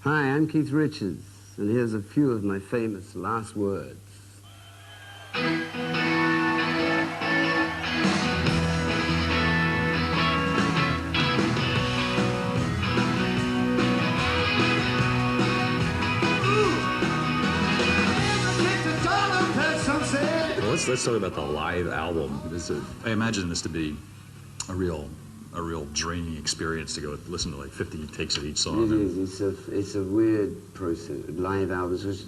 Hi, I'm Keith Richards, and here's a few of my famous last words. Let's talk about the live album. I imagine this to be a real draining experience to go listen to like 50 takes of each song. It is. It's a weird process. Live albums, because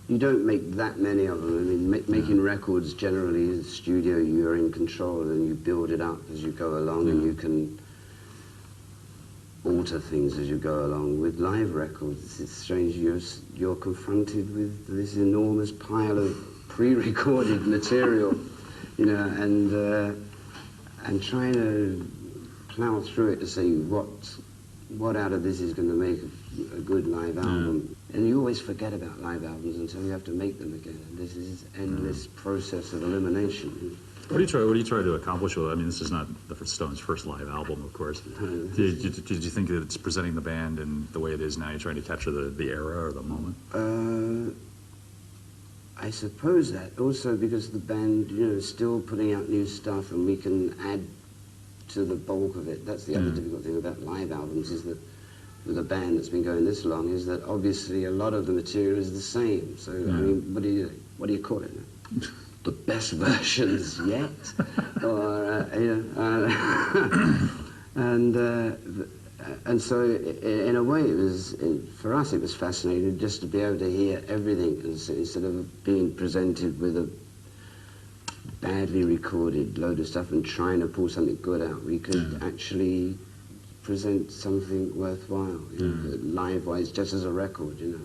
you don't make that many of them. I mean, making records generally in the studio, you're in control and you build it up as you go along, and you can alter things as you go along. With live records, it's strange. You're confronted with this enormous pile of pre-recorded material, you know, and trying to plow through it to see what out of this is going to make a good live album. And you always forget about live albums until you have to make them again. And this is endless process of elimination. What do you try to accomplish with it? I mean, this is not the Stones' first live album, of course. Did you think that it's presenting the band in the way it is now? You're trying to capture the era or the moment? I suppose that also because the band, you know, is still putting out new stuff, and we can add to the bulk of it. That's the other difficult thing about live albums, is that with a band that's been going this long, is that obviously a lot of the material is the same. So I mean, what do you call it? The best versions yet, or and so in a way, it was for us. It was fascinating just to be able to hear everything, instead of being presented with a badly recorded load of stuff and trying to pull something good out. We could actually present something worthwhile, you know, live-wise, just as a record, you know.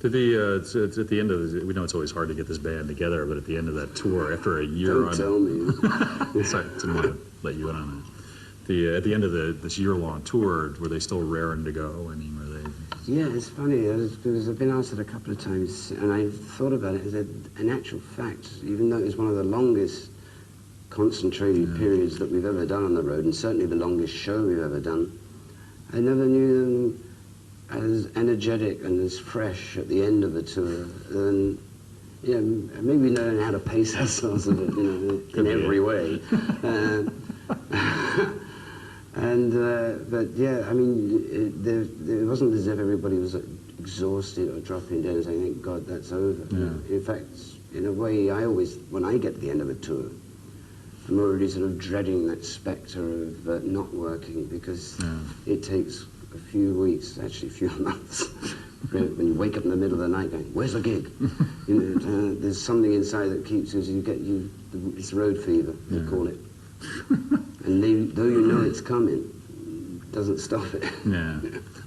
Did at the end of we know it's always hard to get this band together, but at the end of that tour, after a year Don't tell me. Sorry, didn't want to let you in on that. At the end of this year-long tour, were they still raring to go? I mean, were they? Yeah, it's funny, because I've been asked it a couple of times, and I've thought about it. In actual fact, even though it was one of the longest concentrated periods that we've ever done on the road, and certainly the longest show we've ever done, I never knew them as energetic and as fresh at the end of the tour. And, you know, maybe knowing how to pace ourselves a bit, you know, in every way. But yeah, I mean, it wasn't as if everybody was exhausted or dropping dead and saying, thank God that's over. Yeah. In fact, in a way, when I get to the end of a tour, I'm already sort of dreading that spectre of not working, because it takes a few weeks, actually a few months, when you wake up in the middle of the night going, where's the gig? You know, there's something inside that keeps us, it's road fever, they call it. And though you know it's coming, it doesn't stop it. Yeah.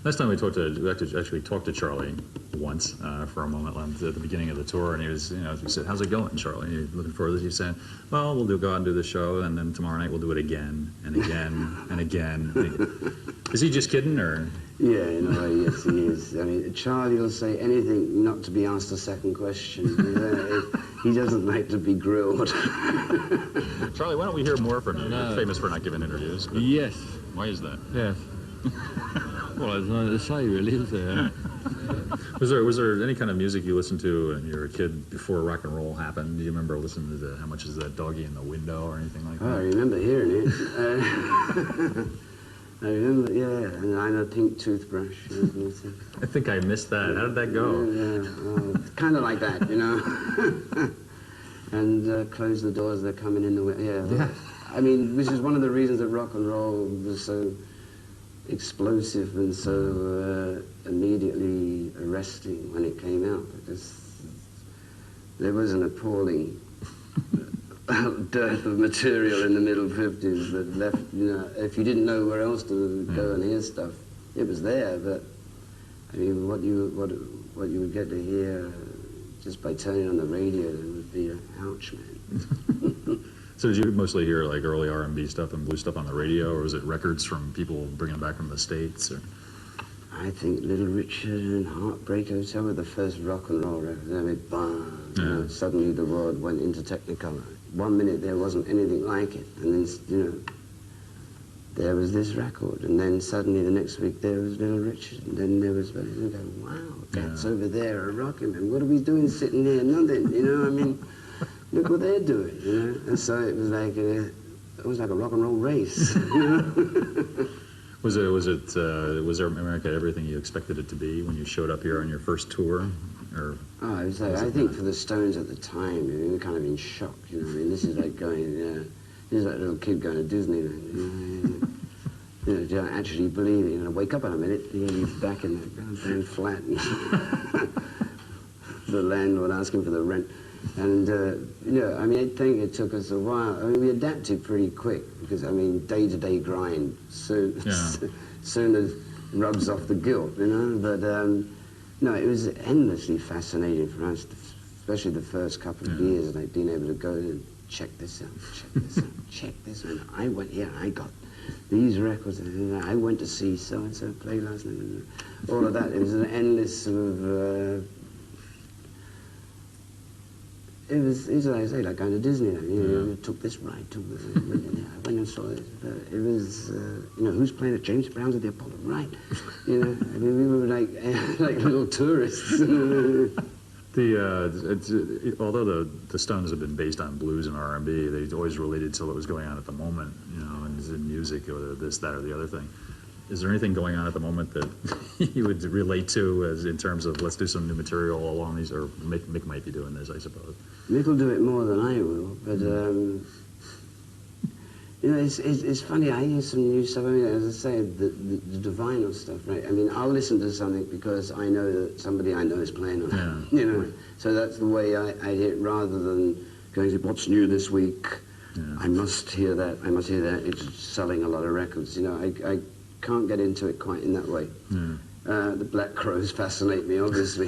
Last time we actually talked to Charlie once for a moment at the beginning of the tour, and he was, you know, we said, "How's it going, Charlie? Are you looking forward to this?" He said, "Well, we'll go out and do the show, and then tomorrow night we'll do it again and again and again." And again. Is he just kidding, or? Yeah, in a way, yes, he is. I mean, Charlie will say anything not to be asked a second question. He doesn't like to be grilled. Charlie, why don't we hear more from you? You're famous for not giving interviews. But yes. Why is that? Yes. Well, there's nothing to say, really, is there? Was there any kind of music you listened to when you were a kid before rock and roll happened? Do you remember listening to How Much Is That Doggy in the Window or anything like that? Oh, I remember hearing it. I remember, yeah, and I'm a pink toothbrush. I think I missed that. How did that go? Yeah, kind of like that, you know. And close the doors, they're coming in the way. Yeah. I mean, which is one of the reasons that rock and roll was so explosive and so immediately arresting when it came out, because there was an appalling dearth of material in the middle 50s that left, you know, if you didn't know where else to go and hear stuff, it was there, but I mean, what you would get to hear just by turning on the radio would be ouch, man. So did you mostly hear like early R&B stuff and blues stuff on the radio, or was it records from people bringing back from the States? Or? I think Little Richard and Heartbreak Hotel were the first rock and roll records. I mean, bam, you know, suddenly the world went into Technicolor. 1 minute there wasn't anything like it, and then, you know, there was this record, and then suddenly the next week there was Little Richard, and then there was, and go, wow, that's over there, a rocking man. What are we doing sitting there? Nothing, you know. I mean, look what they're doing, you know. And so it was like a rock and roll race. You know? Was America everything you expected it to be when you showed up here on your first tour? Or oh, it was like, I think for the Stones at the time, we were kind of in shock. You know, I mean, this is like going, this is like a little kid going to Disneyland. You know, do I actually believe it? You know, wake up in a minute, you're back in the goddamn flat. The landlord asking for the rent. And, you know, I mean, I think it took us a while. I mean, we adapted pretty quick because, I mean, day-to-day grind soon as rubs off the guilt, you know. But, no, it was endlessly fascinating for us, especially the first couple of years, like being able to go and check this out, check this out. I went here, I got these records, and I went to see so-and-so play last night, and all of that. It was an endless sort of, it was like I say, like going to Disneyland. You know, took this ride, took this, I went and saw it. It was, you know, who's playing at James Brown's at the Apollo, right? You know, I mean, we were like little tourists. Although the Stones have been based on blues and R&B, they always related to what was going on at the moment, you know, and in music or this, that, or the other thing. Is there anything going on at the moment that you would relate to as in terms of let's do some new material along these, or Mick might be doing this, I suppose. Mick will do it more than I will, but you know, it's funny. I hear some new stuff. I mean, as I say, the Divinyl stuff, right? I mean, I'll listen to something because I know that somebody I know is playing on it. You know, so that's the way I hear it, rather than going to what's new this week. I must hear that. I must hear that. It's selling a lot of records. You know, I can't get into it quite in that way. The Black Crowes fascinate me, obviously.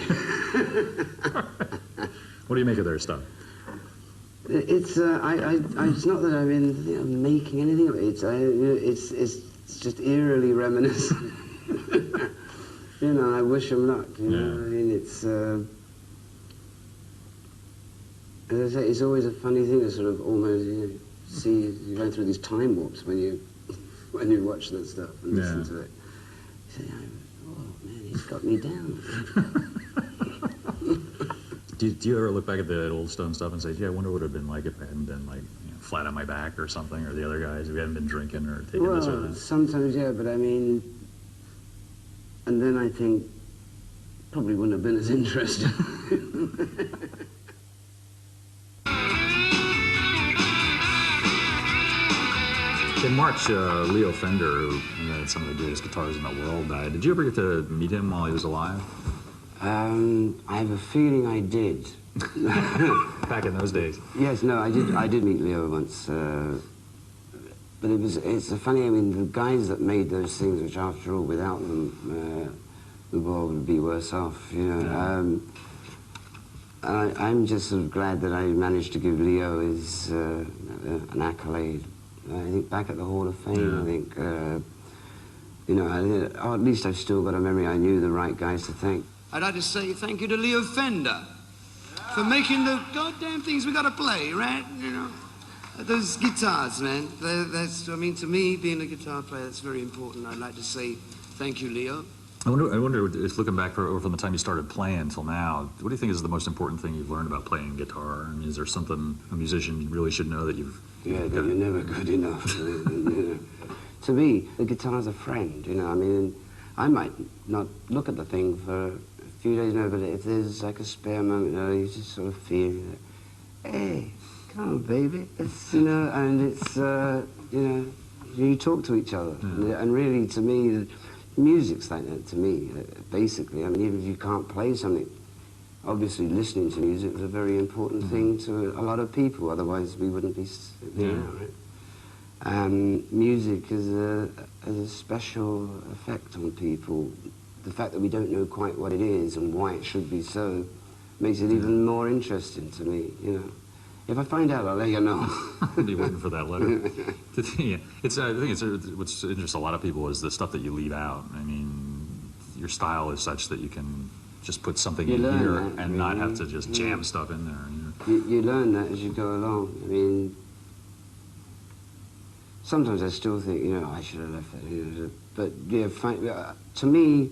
What do you make of their stuff? It's it's not that I'm making anything of it. It's just eerily reminiscent. You know, I wish them luck. You know, I mean, it's as I say, it's always a funny thing to sort of almost see you going through these time warps when you watch that stuff and listen to it. You say, oh man, he's got me down. Do you ever look back at the old Stone stuff and say, "Yeah, I wonder what it would have been like if I hadn't been like flat on my back or something, or the other guys if we hadn't been drinking or taking this or that"? Sometimes, yeah, but I mean, and then I think probably wouldn't have been as interesting. In March, Leo Fender, who had some of the greatest guitars in the world, died. Did you ever get to meet him while he was alive? I have a feeling I did. Back in those days. Yes, no, I did meet Leo once. But it's funny, I mean, the guys that made those things, which after all, without them, the world would be worse off, you know. I'm just sort of glad that I managed to give Leo his, an accolade. I think back at the Hall of Fame, I think, you know, or at least I've still got a memory. I knew the right guys to thank. I'd like to say thank you to Leo Fender for making the goddamn things we gotta play, right? You know, those guitars, man. That's, I mean, to me, being a guitar player, that's very important. I'd like to say thank you, Leo. I wonder if looking back from the time you started playing until now, what do you think is the most important thing you've learned about playing guitar? I mean, is there something a musician really should know that you've... Yeah, that you're never good enough. You know. To me, the guitar's a friend, you know. I mean, I might not look at the thing for a few days, no, but if there's like a spare moment, you know, you just sort of feel, hey, come on, baby. It's, you know, and it's, you know, you talk to each other. And really, to me, music's like that to me, basically. I mean, even if you can't play something, obviously listening to music is a very important thing to a lot of people, otherwise we wouldn't be there, right? Music has a special effect on people. The fact that we don't know quite what it is and why it should be so makes it even more interesting to me, you know. If I find out, I'll let you know. I'll be waiting for that letter. I think what's interests a lot of people is the stuff that you leave out. I mean, your style is such that you can just put something in here and not have to just jam stuff in there. You learn that as you go along. I mean, sometimes I still think, you know, I should have left that. You know, but yeah, to me,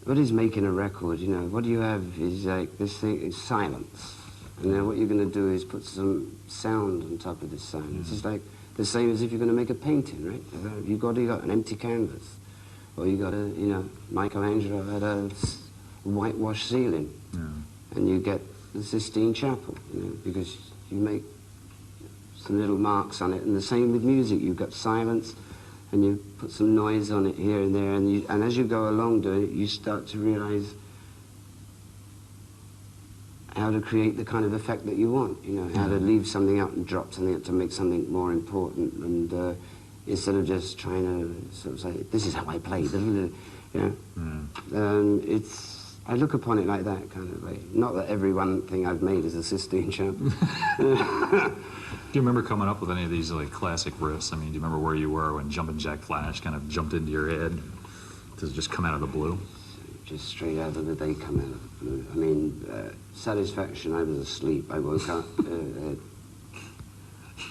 what is making a record? You know, what you have is like this thing is silence, and then what you're going to do is put some sound on top of this silence. It's like the same as if you're going to make a painting, right? You got an empty canvas, or you got a, you know, Michelangelo had a whitewashed ceiling, and you get the Sistine Chapel, you know, because you make some little marks on it. And the same with music, you've got silence, and you put some noise on it here and there, and as you go along doing it, you start to realize how to create the kind of effect that you want, you know, how to leave something out and drop something out to make something more important, and instead of just trying to sort of say, this is how I play, you know. I look upon it like that kind of way. Not that every one thing I've made is a Sistine Chapel. Do you remember coming up with any of these like classic riffs? I mean, do you remember where you were when Jumpin' Jack Flash kind of jumped into your head? Does it just come out of the blue? Just straight out of the day, come out of the blue. I mean, Satisfaction, I was asleep. I woke up.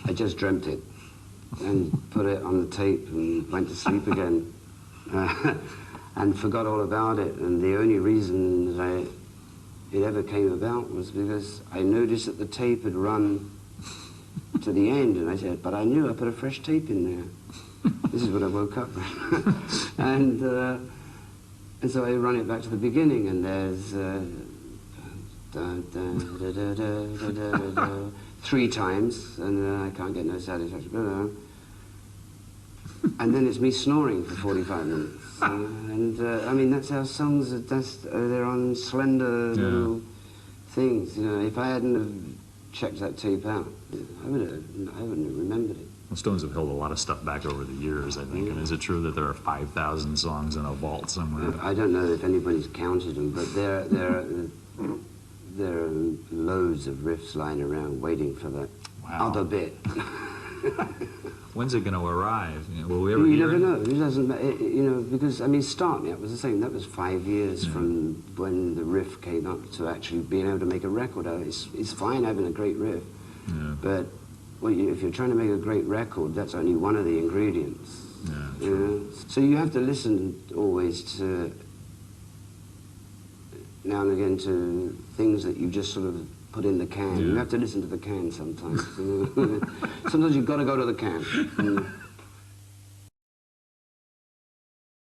I just dreamt it and put it on the tape and went to sleep again. And forgot all about it. And the only reason that it ever came about was because I noticed that the tape had run to the end, and I said, but I knew I put a fresh tape in there. This is what I woke up with. And so I run it back to the beginning, and there's three times, and I can't get no satisfaction. And then it's me snoring for 45 minutes. And I mean, that's how songs are, they're on slender little things. You know, if I hadn't have checked that tape out, I wouldn't have remembered it. Well, Stones have held a lot of stuff back over the years, I think. And is it true that there are 5,000 songs in a vault somewhere? I don't know if anybody's counted them, but there are loads of riffs lying around waiting for that other bit. When's it going to arrive? You know, will we ever You hear never it? know. It doesn't matter, you know, because, I mean, Start Me Up was the same. That was 5 years from when the riff came up to actually being able to make a record out of it. It's fine having a great riff, but if you're trying to make a great record, that's only one of the ingredients. Yeah, you know? So you have to listen always to, now and again, to things that you just sort of put in the can. You have to listen to the can sometimes. Sometimes you've got to go to the can.